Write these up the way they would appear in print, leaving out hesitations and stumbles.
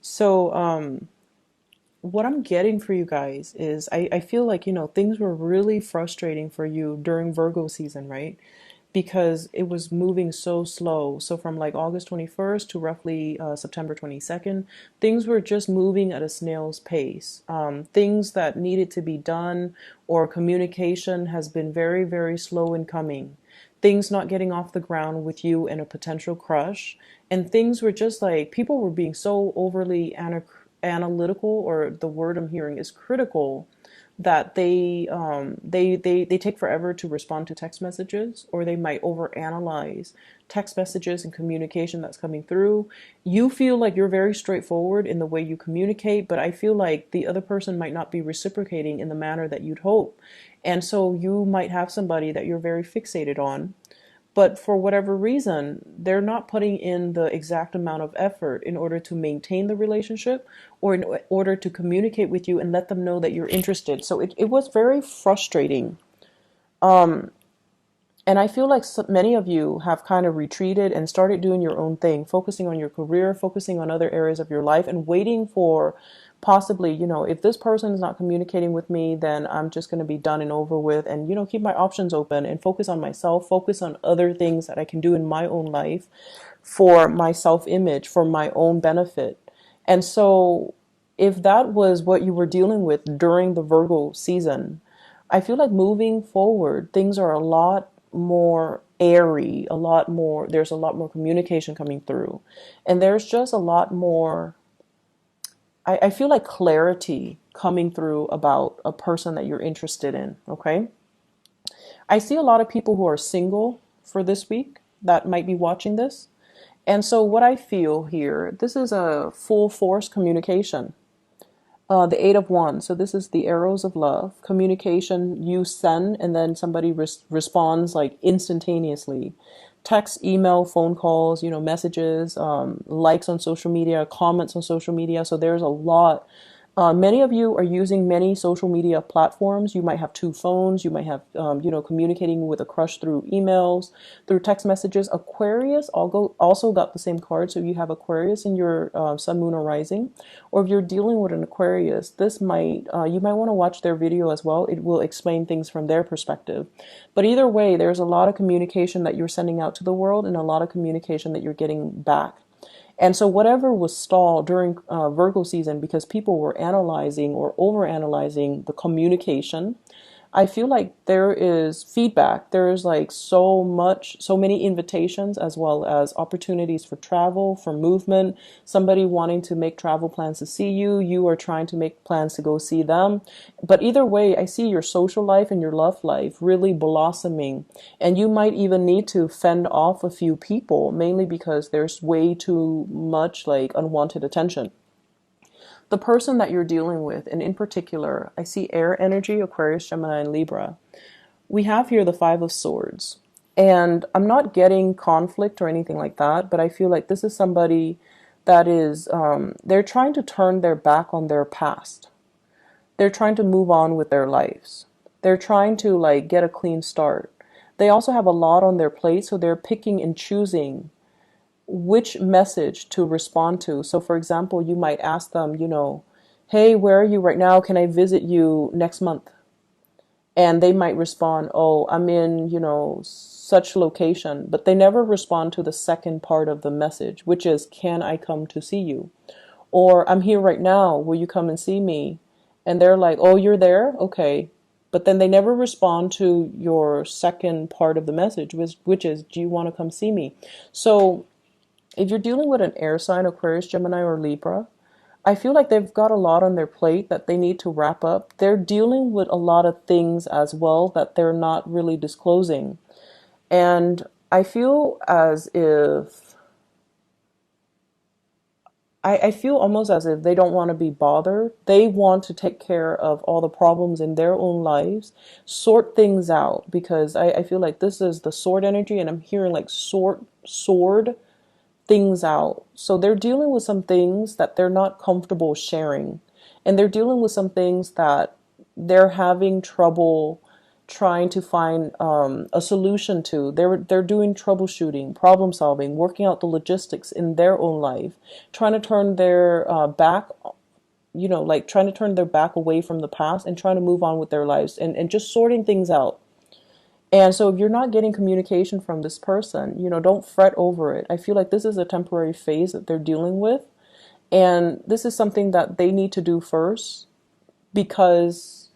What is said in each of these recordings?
So, what I'm getting for you guys is I feel like, things were really frustrating for you during Virgo season, right? Because it was moving so slow. So from like August 21st to roughly September 22nd, things were just moving at a snail's pace. Things that needed to be done or communication has been very, very slow in coming. Things not getting off the ground with you and a potential crush. And things were just like people were being so overly analytical, or the word I'm hearing is critical, that they take forever to respond to text messages, or they might overanalyze text messages and communication that's coming through. You feel like you're very straightforward in the way you communicate, but I feel like the other person might not be reciprocating in the manner that you'd hope. And so you might have somebody that you're very fixated on, but for whatever reason, they're not putting in the exact amount of effort in order to maintain the relationship, or in order to communicate with you and let them know that you're interested. So it was very frustrating. And I feel like many of you have kind of retreated and started doing your own thing, focusing on your career, focusing on other areas of your life, and waiting for possibly, if this person is not communicating with me, then I'm just going to be done and over with, and, keep my options open and focus on myself, focus on other things that I can do in my own life for my self image, for my own benefit. And so, if that was what you were dealing with during the Virgo season, I feel like moving forward, things are a lot more airy, there's a lot more communication coming through. And there's just a lot more, I feel like clarity coming through about a person that you're interested in, okay? I see a lot of people who are single for this week that might be watching this. And so what I feel here, this is a full force communication. The Eight of Wands. So this is the arrows of love. Communication, you send, and then somebody responds like instantaneously. Text, email, phone calls, messages, likes on social media, comments on social media. So there's a lot. Many of you are using many social media platforms. You might have two phones. You might have, communicating with a crush through emails, through text messages. Aquarius also got the same card. So if you have Aquarius in your sun, moon, or rising, or if you're dealing with an Aquarius, you might want to watch their video as well. It will explain things from their perspective. But either way, there's a lot of communication that you're sending out to the world, and a lot of communication that you're getting back. And so whatever was stalled during Virgo season because people were analyzing or overanalyzing the communication, I feel like there is feedback. There is like so many invitations, as well as opportunities for travel, for movement, somebody wanting to make travel plans to see you, you are trying to make plans to go see them. But either way, I see your social life and your love life really blossoming. And you might even need to fend off a few people, mainly because there's way too much like unwanted attention. The person that you're dealing with, and in particular, I see air energy, Aquarius, Gemini, and Libra. We have here the Five of Swords. And I'm not getting conflict or anything like that, but I feel like this is somebody that is, they're trying to turn their back on their past. They're trying to move on with their lives. They're trying to like get a clean start. They also have a lot on their plate, so they're picking and choosing which message to respond to. So, for example, you might ask them, hey, where are you right now? Can I visit you next month? And they might respond, oh, I'm in, such location. But they never respond to the second part of the message, which is, can I come to see you? Or, I'm here right now. Will you come and see me? And they're like, oh, you're there? Okay. But then they never respond to your second part of the message, which is, do you want to come see me? So if you're dealing with an air sign, Aquarius, Gemini, or Libra, I feel like they've got a lot on their plate that they need to wrap up. They're dealing with a lot of things as well that they're not really disclosing. And I feel as if, I feel almost as if they don't want to be bothered. They want to take care of all the problems in their own lives, sort things out, because I feel like this is the sword energy, and I'm hearing like sword things out. So they're dealing with some things that they're not comfortable sharing. And they're dealing with some things that they're having trouble trying to find a solution to. They're doing troubleshooting, problem solving, working out the logistics in their own life, trying to turn their back, like trying to turn their back away from the past and trying to move on with their lives, and just sorting things out. And so if you're not getting communication from this person, don't fret over it. I feel like this is a temporary phase that they're dealing with. And this is something that they need to do first, because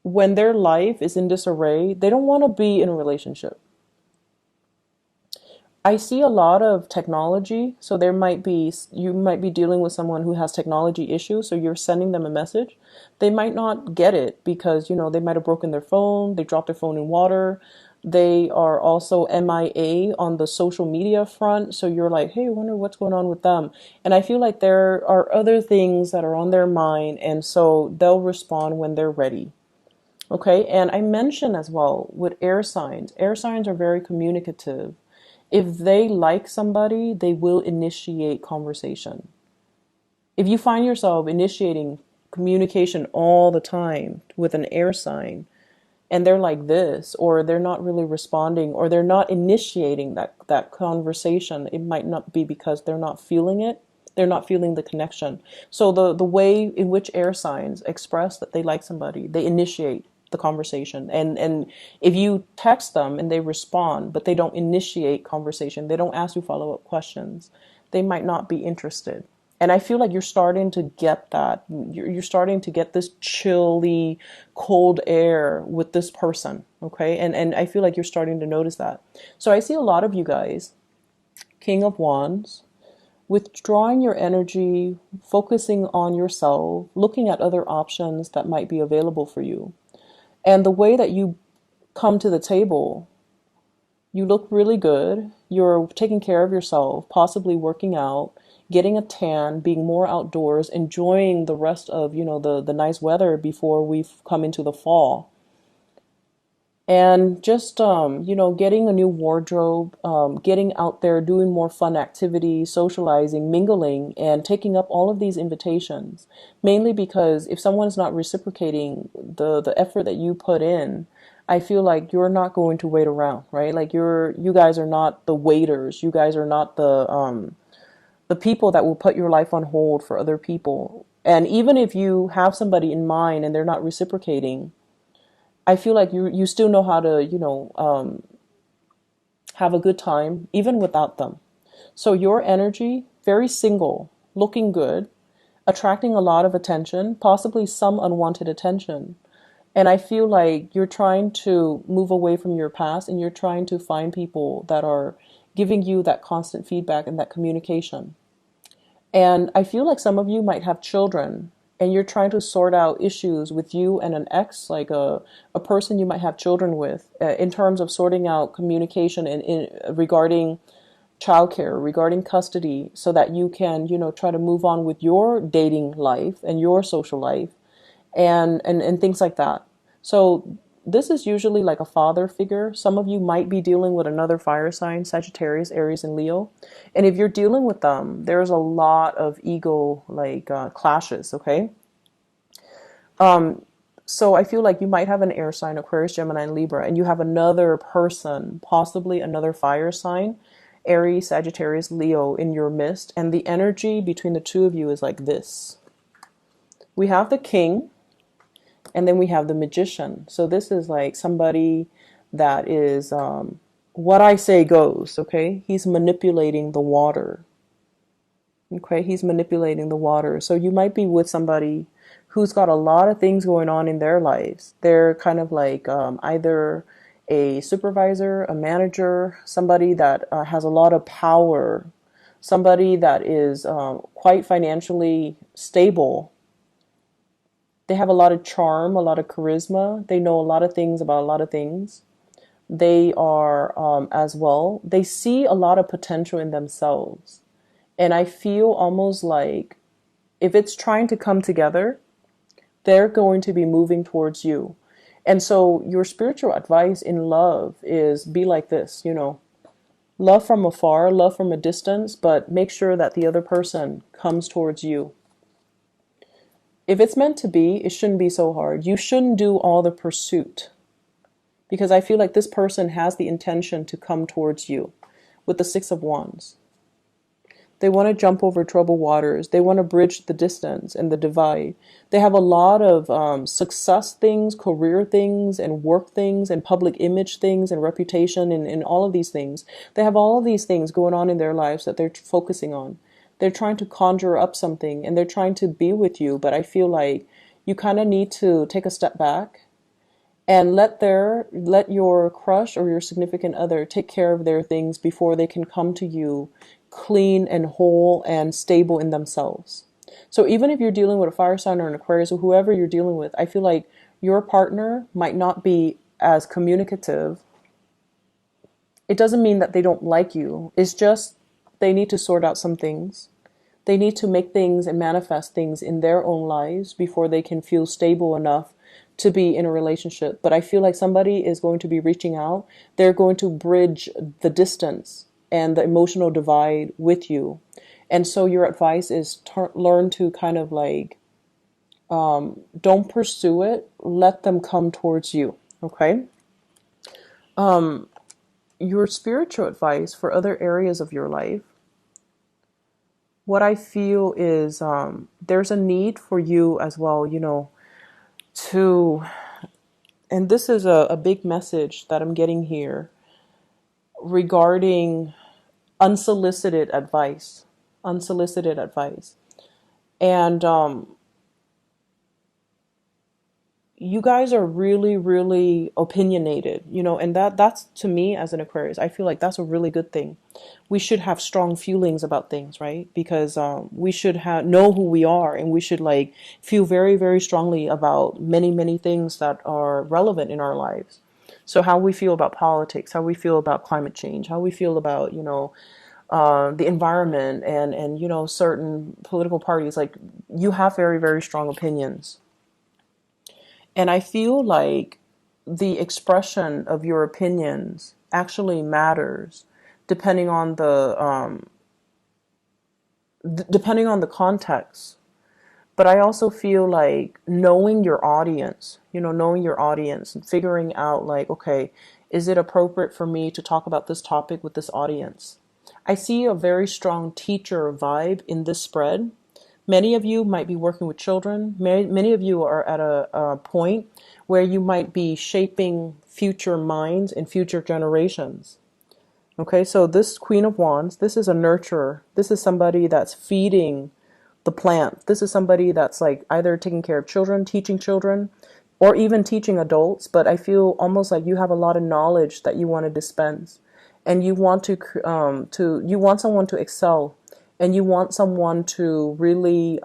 when their life is in disarray, they don't want to be in a relationship. I see a lot of technology. So you might be dealing with someone who has technology issues. So you're sending them a message. They might not get it because, they might have broken their phone. They dropped their phone in water. They are also MIA on the social media front. So you're like, hey, I wonder what's going on with them. And I feel like there are other things that are on their mind. And so they'll respond when they're ready. Okay. And I mentioned as well with air signs are very communicative. If they like somebody, they will initiate conversation. If you find yourself initiating communication all the time with an air sign, and they're like this, or they're not really responding, or they're not initiating that conversation, it might not be because they're not feeling it. They're not feeling the connection. So the way in which air signs express that they like somebody, they initiate the conversation. And if you text them and they respond, but they don't initiate conversation, they don't ask you follow-up questions, they might not be interested. And I feel like you're starting to get that. You're starting to get this chilly, cold air with this person, okay? And I feel like you're starting to notice that. So I see a lot of you guys, King of Wands, withdrawing your energy, focusing on yourself, looking at other options that might be available for you. And the way that you come to the table, you look really good. You're taking care of yourself, possibly working out, getting a tan, being more outdoors, enjoying the rest of, the nice weather before we've come into the fall. And just, getting a new wardrobe, getting out there, doing more fun activities, socializing, mingling, and taking up all of these invitations. Mainly because if someone's not reciprocating the effort that you put in, I feel like you're not going to wait around, right? Like you guys are not the waiters. You guys are not the people that will put your life on hold for other people. And even if you have somebody in mind and they're not reciprocating, I feel like you still know how to, have a good time even without them. So your energy, very single, looking good, attracting a lot of attention, possibly some unwanted attention. And I feel like you're trying to move away from your past and you're trying to find people that are giving you that constant feedback and that communication. And I feel like some of you might have children and you're trying to sort out issues with you and an ex, like a person you might have children with, in terms of sorting out communication regarding childcare, regarding custody, so that you can, try to move on with your dating life and your social life and things like that. So this is usually like a father figure. Some of you might be dealing with another fire sign, Sagittarius, Aries, and Leo. And if you're dealing with them, there's a lot of ego clashes, okay? So I feel like you might have an air sign, Aquarius, Gemini, and Libra, and you have another person, possibly another fire sign, Aries, Sagittarius, Leo in your midst. And the energy between the two of you is like this. We have the King, and then we have the Magician. So this is like somebody that is, what I say goes, okay? He's manipulating the water. Okay, he's manipulating the water. So you might be with somebody who's got a lot of things going on in their lives. They're kind of like either a supervisor, a manager, somebody that has a lot of power, somebody that is quite financially stable. They have a lot of charm, a lot of charisma. They know a lot of things about a lot of things. They are, as well, they see a lot of potential in themselves. And I feel almost like if it's trying to come together, they're going to be moving towards you. And so your spiritual advice in love is be like this, love from afar, love from a distance, but make sure that the other person comes towards you. If it's meant to be, it shouldn't be so hard. You shouldn't do all the pursuit, because I feel like this person has the intention to come towards you with the Six of Wands. They want to jump over troubled waters. They want to bridge the distance and the divide. They have a lot of success things, career things, and work things, and public image things, and reputation, and all of these things. They have all of these things going on in their lives that they're focusing on. They're trying to conjure up something, and they're trying to be with you. But I feel like you kind of need to take a step back and let your crush or your significant other take care of their things before they can come to you clean and whole and stable in themselves. So even if you're dealing with a fire sign or an Aquarius or whoever you're dealing with, I feel like your partner might not be as communicative. It doesn't mean that they don't like you. It's just they need to sort out some things. They need to make things and manifest things in their own lives before they can feel stable enough to be in a relationship. But I feel like somebody is going to be reaching out. They're going to bridge the distance and the emotional divide with you. And so your advice is learn to kind of like, don't pursue it. Let them come towards you. Okay. Your spiritual advice for other areas of your life. What I feel is there's a need for you as well, to, and this is a big message that I'm getting here regarding unsolicited advice. Unsolicited advice. And you guys are really, really opinionated, and that's to me as an Aquarius, I feel like that's a really good thing. We should have strong feelings about things, right? Because we should know who we are, and we should like feel very, very strongly about many, many things that are relevant in our lives. So how we feel about politics, how we feel about climate change, how we feel about, the environment and certain political parties, like you have very, very strong opinions. And I feel like the expression of your opinions actually matters depending on depending on the context. But I also feel like knowing your audience, and figuring out like, okay, is it appropriate for me to talk about this topic with this audience? I see a very strong teacher vibe in this spread. Many of you might be working with children. Many of you are at a point where you might be shaping future minds and future generations. Okay, so this Queen of Wands, this is a nurturer. This is somebody that's feeding the plant. This is somebody that's like either taking care of children, or even teaching adults. But I feel almost like you have a lot of knowledge that you want to dispense, and you want you want someone to excel, and you want someone to really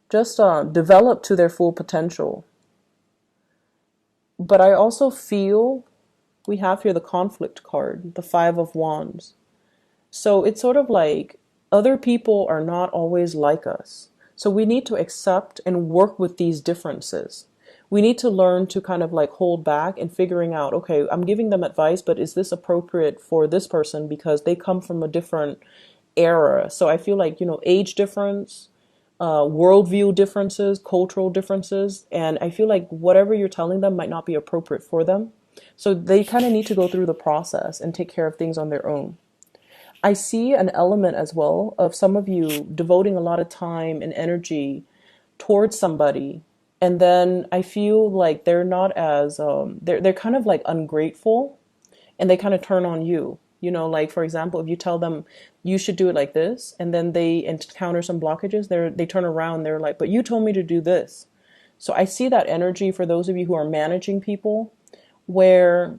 just develop to their full potential. But I also feel we have here the conflict card, the Five of Wands. So it's sort of like other people are not always like us. So we need to accept and work with these differences. We need to learn to kind of like hold back and figuring out, okay, I'm giving them advice, but is this appropriate for this person because they come from a different era? So I feel like, age difference, worldview differences, cultural differences, and I feel like whatever you're telling them might not be appropriate for them. So they kind of need to go through the process and take care of things on their own. I see an element as well of some of you devoting a lot of time and energy towards somebody, and then I feel like they're not as they're kind of like ungrateful, and they kind of turn on you. Like for example, if you tell them you should do it like this, and then they encounter some blockages, they turn around, they're like, but you told me to do this. So I see that energy for those of you who are managing people, where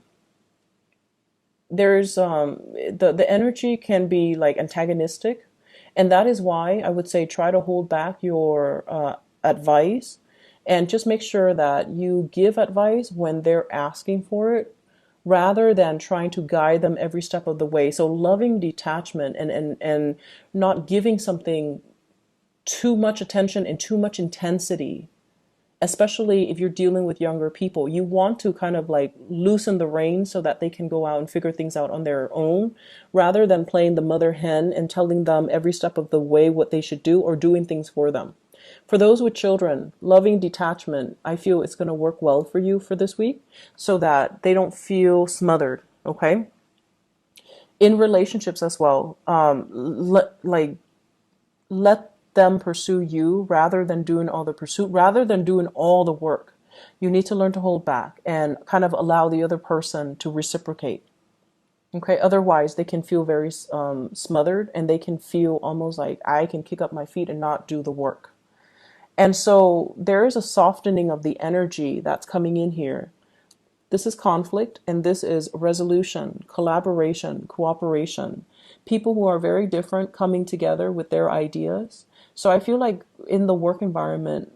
there's the energy can be like antagonistic, and that is why I would say try to hold back your advice, and just make sure that you give advice when they're asking for it, rather than trying to guide them every step of the way. So loving detachment, and not giving something too much attention and too much intensity, especially if you're dealing with younger people. You want to kind of like loosen the reins so that they can go out and figure things out on their own, rather than playing the mother hen and telling them every step of the way what they should do or doing things for them. For those with children, loving detachment, I feel it's going to work well for you for this week so that they don't feel smothered, okay? In relationships as well, let them pursue you rather than doing all the pursuit, rather than doing all the work. You need to learn to hold back and kind of allow the other person to reciprocate. Okay, otherwise they can feel very smothered, and they can feel almost like I can kick up my feet and not do the work. And so there is a softening of the energy that's coming in here. This is conflict, and this is resolution, collaboration, cooperation. People who are very different coming together with their ideas. So I feel like in the work environment,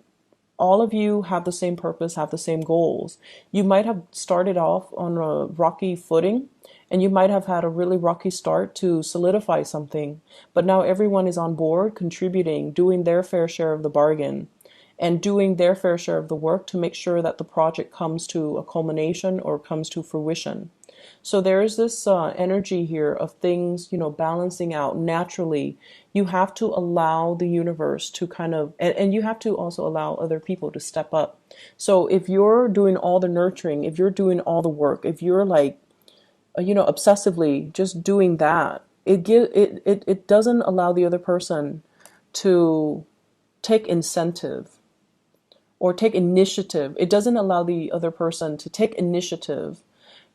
all of you have the same purpose, have the same goals. You might have started off on a rocky footing, and you might have had a really rocky start to solidify something, but now everyone is on board, contributing, doing their fair share of the bargain, and doing their fair share of the work to make sure that the project comes to a culmination or comes to fruition. So there is this energy here of things, balancing out naturally. You have to allow the universe to kind of, and you have to also allow other people to step up. So if you're doing all the nurturing, if you're doing all the work, if you're like, obsessively just doing that, it doesn't allow the other person to take incentive or take initiative. It doesn't allow the other person to take initiative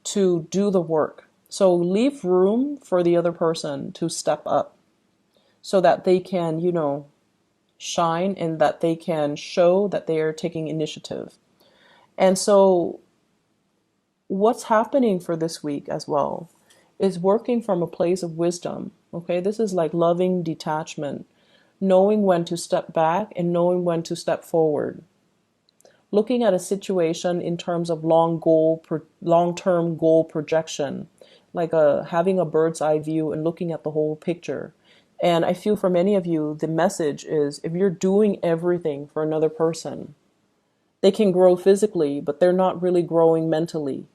to do the work. So leave room for the other person to step up so that they can, shine, and that they can show that they are taking initiative. And so what's happening for this week as well is working from a place of wisdom. Okay, this is like loving detachment, knowing when to step back and knowing when to step forward. Looking at a situation in terms of long-term goal projection, like having a bird's eye view and looking at the whole picture. And I feel for many of you, the message is if you're doing everything for another person, they can grow physically, but they're not really growing mentally.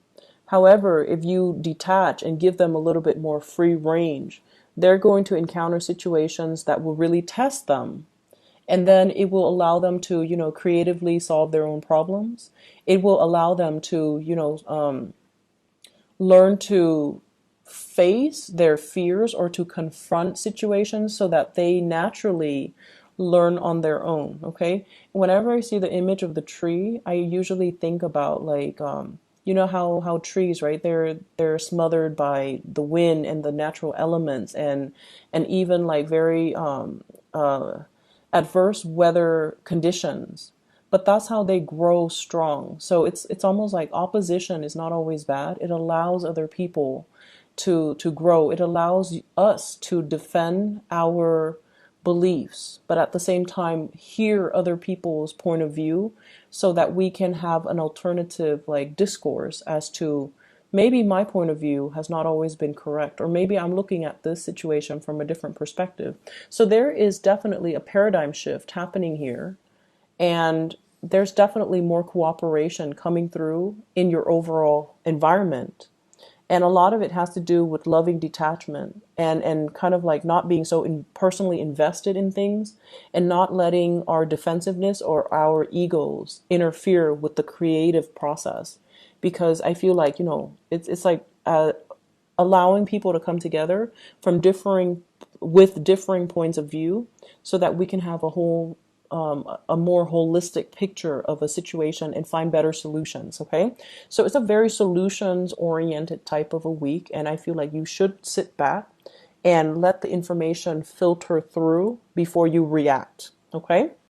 However, if you detach and give them a little bit more free range, they're going to encounter situations that will really test them. And then it will allow them to, creatively solve their own problems. It will allow them to, learn to face their fears or to confront situations so that they naturally learn on their own. Okay. Whenever I see the image of the tree, I usually think about like, how trees, right? They're smothered by the wind and the natural elements, and even like very adverse weather conditions. But that's how they grow strong. So it's almost like opposition is not always bad. It allows other people to grow. It allows us to defend our beliefs, but at the same time hear other people's point of view so that we can have an alternative like discourse as to maybe my point of view has not always been correct, or maybe I'm looking at this situation from a different perspective. So there is definitely a paradigm shift happening here, and there's definitely more cooperation coming through in your overall environment. And a lot of it has to do with loving detachment and kind of like not being so personally invested in things, and not letting our defensiveness or our egos interfere with the creative process. Because I feel like, it's like allowing people to come together from differing points of view so that we can have a more holistic picture of a situation and find better solutions. Okay. So it's a very solutions oriented type of a week. And I feel like you should sit back and let the information filter through before you react. Okay.